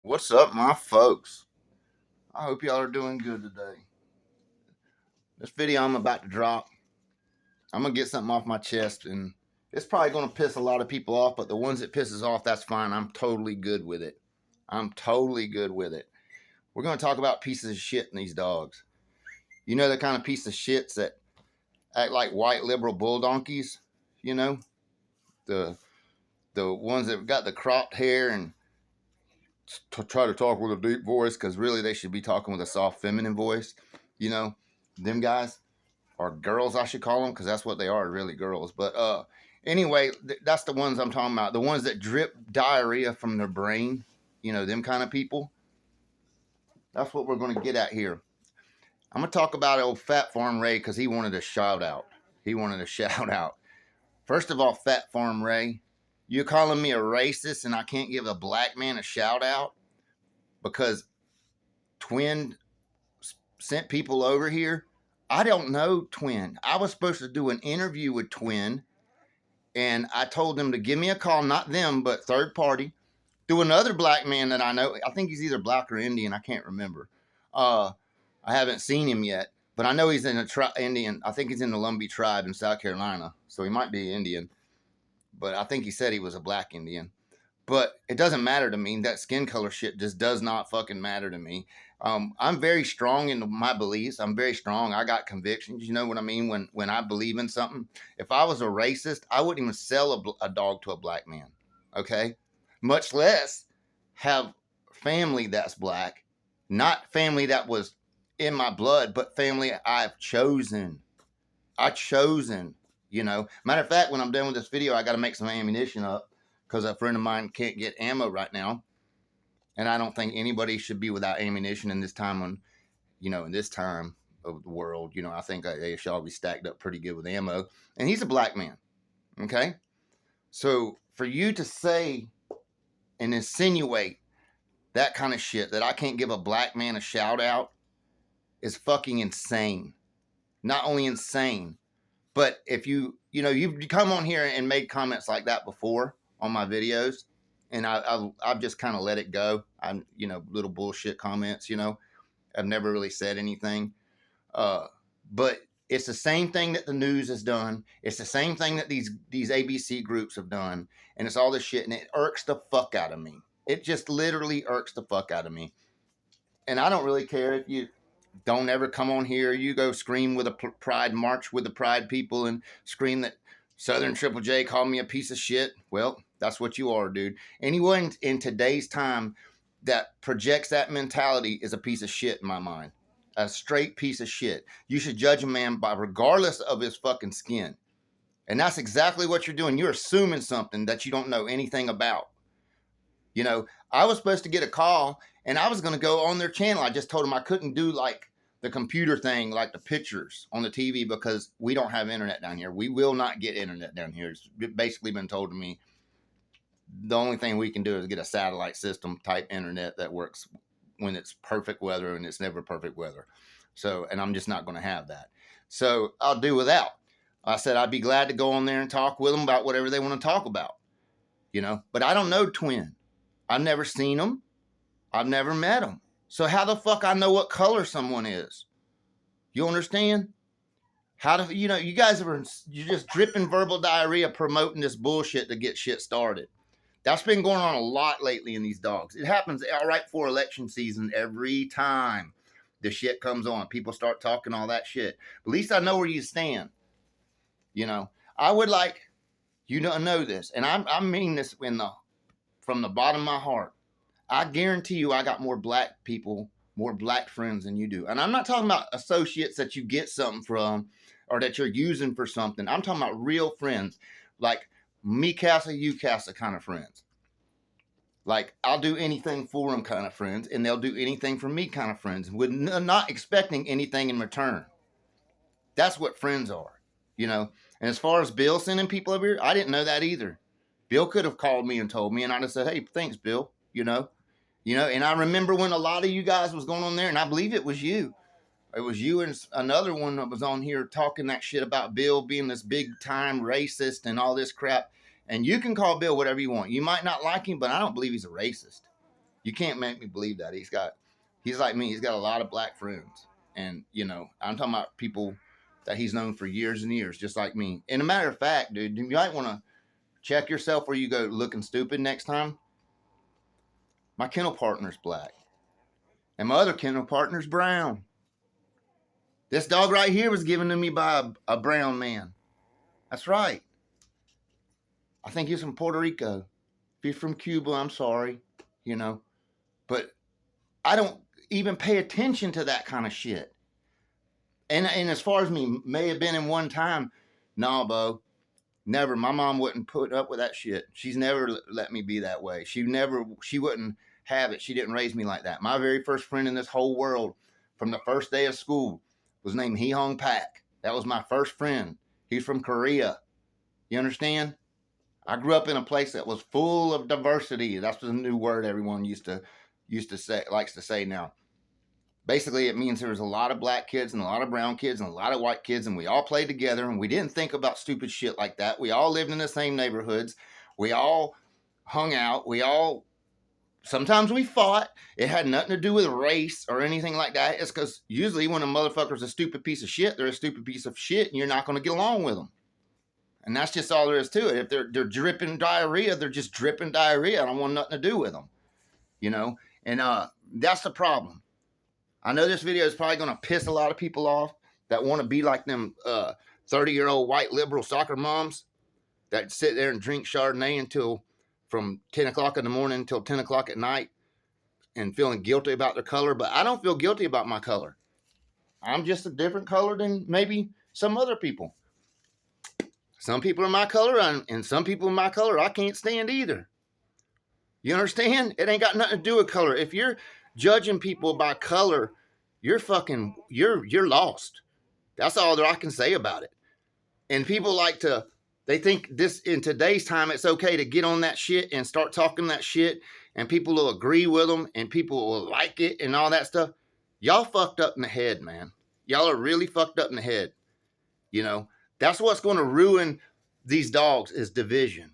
What's up, my folks? I hope y'all are doing good today. This video I'm about to drop, I'm going to get something off my chest, and it's probably going to piss a lot of people off, but the ones it pisses off, that's fine. I'm totally good with it. I'm totally good with it. We're going to talk about pieces of shit in these dogs. You know the kind of piece of shits that act like white liberal bull donkeys? You know? The ones that got the cropped hair and try to talk with a deep voice because really they should be talking with a soft feminine voice. You know? Them guys. Or girls, I should call them, because that's what they are, really, girls. But anyway, that's the ones I'm talking about. The ones that drip diarrhea from their brain, you know, them kind of people. That's what we're going to get at here. I'm going to talk about old Fat Farm Ray because he wanted a shout out. He wanted a shout out. First of all, Fat Farm Ray, you're calling me a racist and I can't give a black man a shout out because Twin sent people over here? I don't know Twin. I was supposed to do an interview with Twin, and I told them to give me a call, not them, but third party, through another black man that I know. I think he's either black or Indian. I can't remember. I haven't seen him yet, but I know he's in a Indian. I think he's in the Lumbee tribe in South Carolina, so he might be Indian. But I think he said he was a black Indian. But it doesn't matter to me. That skin color shit just does not fucking matter to me. I'm very strong in my beliefs. I'm very strong. I got convictions. You know what I mean? When I believe in something. If I was a racist, I wouldn't even sell a dog to a black man. Okay? Much less have family that's black. Not family that was in my blood, but family I've chosen. You know. Matter of fact, when I'm done with this video, I got to make some ammunition up, because a friend of mine can't get ammo right now. And I don't think anybody should be without ammunition in this time in this time of the world. You know, I think they should all be stacked up pretty good with ammo. And he's a black man. Okay? So for you to say and insinuate that kind of shit, that I can't give a black man a shout out, is fucking insane. Not only insane, but if you've come on here and made comments like that before on my videos, and I've just kind of let it go. I'm, little bullshit comments, I've never really said anything. But it's the same thing that the news has done. It's the same thing that these ABC groups have done. And it's all this shit, and it irks the fuck out of me. It just literally irks the fuck out of me. And I don't really care if you don't ever come on here. You go scream with a pride march with the pride people and scream that Southern Triple J called me a piece of shit. Well, that's what you are, dude. Anyone in today's time that projects that mentality is a piece of shit in my mind. A straight piece of shit. You should judge a man by regardless of his fucking skin. And that's exactly what you're doing. You're assuming something that you don't know anything about. You know, I was supposed to get a call and I was going to go on their channel. I just told them I couldn't do like the computer thing, like the pictures on the TV, because we don't have internet down here. We will not get internet down here. It's basically been told to me the only thing we can do is get a satellite system type internet that works when it's perfect weather, and it's never perfect weather. So, and I'm just not going to have that. So I'll do without. I said I'd be glad to go on there and talk with them about whatever they want to talk about, but I don't know Twin. I've never seen them. I've never met them. So how the fuck I know what color someone is? You understand? You guys you're just dripping verbal diarrhea promoting this bullshit to get shit started. That's been going on a lot lately in these dogs. It happens right before election season every time the shit comes on. People start talking all that shit. At least I know where you stand. I would like you to know this, and I mean this from the bottom of my heart. I guarantee you I got more black people, more black friends than you do. And I'm not talking about associates that you get something from or that you're using for something. I'm talking about real friends, like me casa, you casa kind of friends. Like I'll do anything for them kind of friends, and they'll do anything for me kind of friends, with not expecting anything in return. That's what friends are, And as far as Bill sending people over here, I didn't know that either. Bill could have called me and told me, and I'd have said, hey, thanks, Bill, and I remember when a lot of you guys was going on there, and I believe it was you. It was you and another one that was on here talking that shit about Bill being this big time racist and all this crap. And you can call Bill whatever you want. You might not like him, but I don't believe he's a racist. You can't make me believe that. He's like me. He's got a lot of black friends. And, you know, I'm talking about people that he's known for years and years, just like me. And a matter of fact, dude, you might want to check yourself where you go looking stupid next time. My kennel partner's black. And my other kennel partner's brown. This dog right here was given to me by a brown man. That's right. I think he's from Puerto Rico. If you're from Cuba, I'm sorry, you know. But I don't even pay attention to that kind of shit. And as far as me may have been in one time, nah, Bo, never. My mom wouldn't put up with that shit. She's never let me be that way. She wouldn't have it. She didn't raise me like that. My very first friend in this whole world from the first day of school was named Hee Hong Pak. That was my first friend. He's from Korea. You understand? I grew up in a place that was full of diversity. That's the new word everyone used to say, likes to say now. Basically, it means there was a lot of black kids and a lot of brown kids and a lot of white kids, and we all played together, and we didn't think about stupid shit like that. We all lived in the same neighborhoods. We all hung out. Sometimes we fought. It had nothing to do with race or anything like that. It's because usually when a motherfucker's a stupid piece of shit, they're a stupid piece of shit, and you're not going to get along with them. And that's just all there is to it. If they're dripping diarrhea, they're just dripping diarrhea. I don't want nothing to do with them, you know? And that's the problem. I know this video is probably going to piss a lot of people off that want to be like them 30-year-old white liberal soccer moms that sit there and drink Chardonnay until from 10 o'clock in the morning until 10 o'clock at night and feeling guilty about their color. But I don't feel guilty about my color. I'm just a different color than maybe some other people. Some people are my color, and some people are my color I can't stand either. You understand? It ain't got nothing to do with color. If you're judging people by color, you're lost. That's all that I can say about it. And people they think this in today's time, it's okay to get on that shit and start talking that shit, and people will agree with them, and people will like it and all that stuff. Y'all fucked up in the head, man. Y'all are really fucked up in the head. You know, that's what's going to ruin these dogs is division.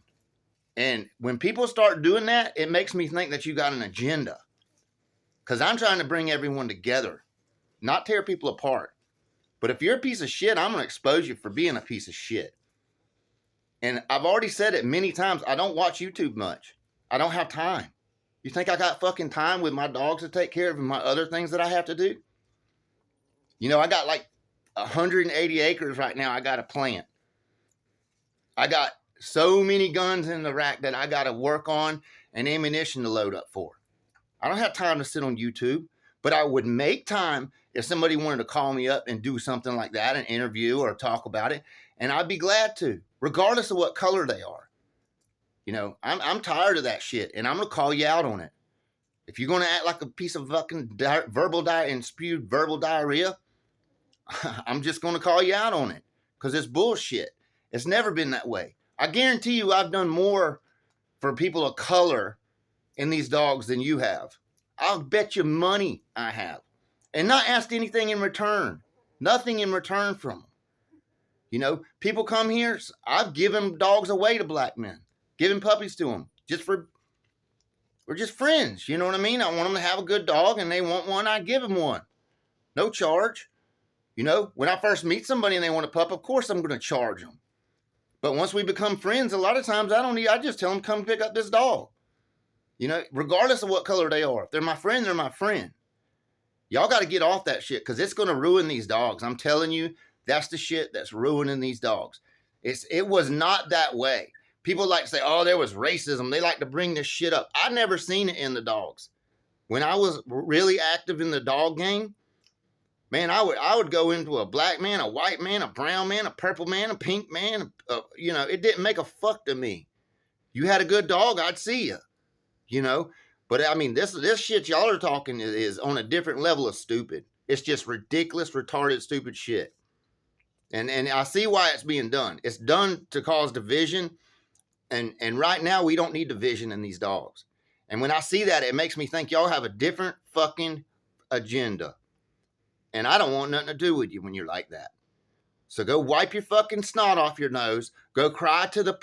And when people start doing that, it makes me think that you got an agenda. Because I'm trying to bring everyone together, not tear people apart. But if you're a piece of shit, I'm going to expose you for being a piece of shit. And I've already said it many times. I don't watch YouTube much. I don't have time. You think I got fucking time with my dogs to take care of and my other things that I have to do? You know, I got like 180 acres right now I got to plant. I got so many guns in the rack that I got to work on and ammunition to load up for. I don't have time to sit on YouTube, but I would make time if somebody wanted to call me up and do something like that, an interview or talk about it, and I'd be glad to, regardless of what color they are. You know, I'm tired of that shit, and I'm going to call you out on it. If you're going to act like a piece of fucking and spewed verbal diarrhea, I'm just going to call you out on it because it's bullshit. It's never been that way. I guarantee you I've done more for people of color in these dogs than you have. I'll bet you money I have. And not asked anything in return. Nothing in return from them. You know, people come here. I've given dogs away to black men. Giving puppies to them. We're just friends. You know what I mean? I want them to have a good dog and they want one. I give them one. No charge. You know, when I first meet somebody and they want a pup, of course I'm going to charge them. But once we become friends, a lot of times I just tell them, come pick up this dog. You know, regardless of what color they are. If they're my friend, they're my friend. Y'all got to get off that shit because it's going to ruin these dogs. I'm telling you, that's the shit that's ruining these dogs. It was not that way. People like to say, oh, there was racism. They like to bring this shit up. I never seen it in the dogs. When I was really active in the dog game, man, I would go into a black man, a white man, a brown man, a purple man, a pink man. You know, it didn't make a fuck to me. You had a good dog, I'd see you. You know, but I mean, this shit y'all are talking is on a different level of stupid. It's just ridiculous, retarded, stupid shit. And I see why it's being done. It's done to cause division. And right now we don't need division in these dogs. And when I see that, it makes me think y'all have a different fucking agenda. And I don't want nothing to do with you when you're like that. So go wipe your fucking snot off your nose. Go cry to the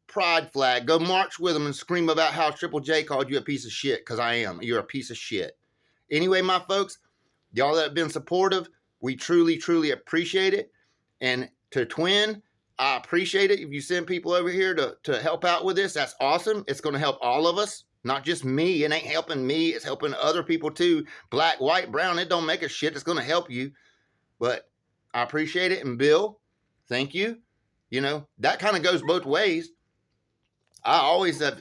pride flag. Go march with them and scream about how Triple J called you a piece of shit, because I am. You're a piece of shit. Anyway, my folks, y'all that have been supportive, we truly, truly appreciate it. And to Twin, I appreciate it. If you send people over here to help out with this, that's awesome. It's going to help all of us, not just me. It ain't helping me. It's helping other people too. Black, white, brown, it don't make a shit. It's going to help you. But I appreciate it. And Bill, thank you. You know, that kind of goes both ways. I always have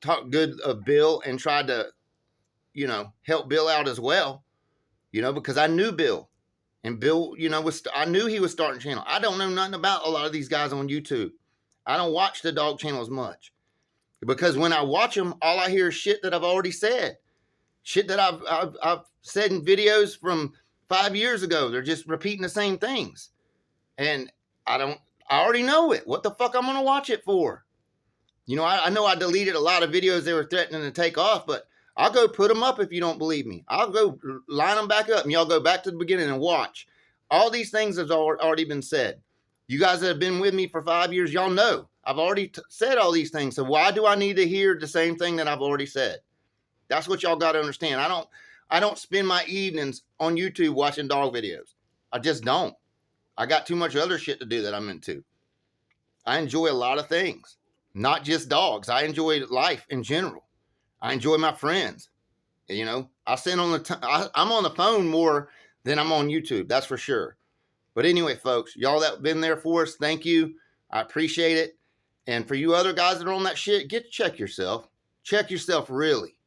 talked good of Bill and tried to, you know, help Bill out as well, you know, because I knew Bill. And Bill, you know, I knew he was starting a channel. I don't know nothing about a lot of these guys on YouTube. I don't watch the dog channel as much. Because when I watch them, all I hear is shit that I've already said. Shit that I've said in videos from 5 years ago. They're just repeating the same things. And I already know it. What the fuck I'm going to watch it for? You know, I know I deleted a lot of videos they were threatening to take off, but I'll go put them up if you don't believe me. I'll go line them back up, and y'all go back to the beginning and watch. All these things have already been said. You guys that have been with me for 5 years, y'all know. I've already said all these things, so why do I need to hear the same thing that I've already said? That's what y'all got to understand. I don't spend my evenings on YouTube watching dog videos. I just don't. I got too much other shit to do that I'm into. I enjoy a lot of things. Not just dogs. I enjoy life in general. I enjoy my friends. You know, I'm on the phone more than I'm on YouTube. That's for sure. But anyway, folks, y'all that have been there for us, thank you. I appreciate it. And for you other guys that are on that shit, get to check yourself. Check yourself really.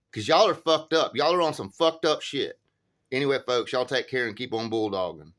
Because y'all are fucked up. Y'all are on some fucked up shit. Anyway, folks, y'all take care and keep on bulldogging.